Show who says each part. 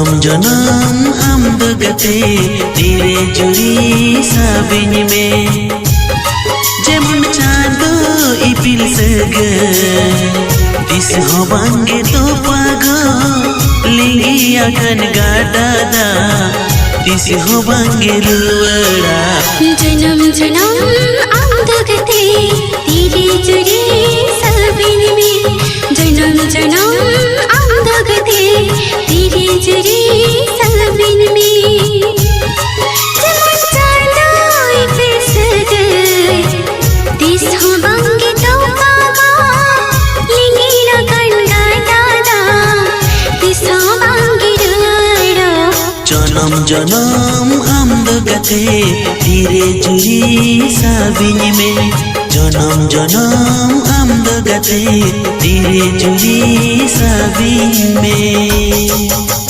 Speaker 1: जनम आमद गते धीरे जुरी साबिन में जेमन चांदो इपिल सग दिस होबांगे तो पागो लिंगी अकन गादादा दिस होबांगे रुवड़ा
Speaker 2: जनम जनम आमद गते धीरे जुरी साबिन में जनम जनम आमद गते धीरे जुरी साबिन में जमन चांदो इपिल सग दिस होबांगे तो पागो लिंगी अकन गादादा दिस होबांगे रुवड़ा
Speaker 1: जनम जनम आमद गते धीरे जुरी साबिन में जनम जनम आमद गते धीरे जुरी साबिन में।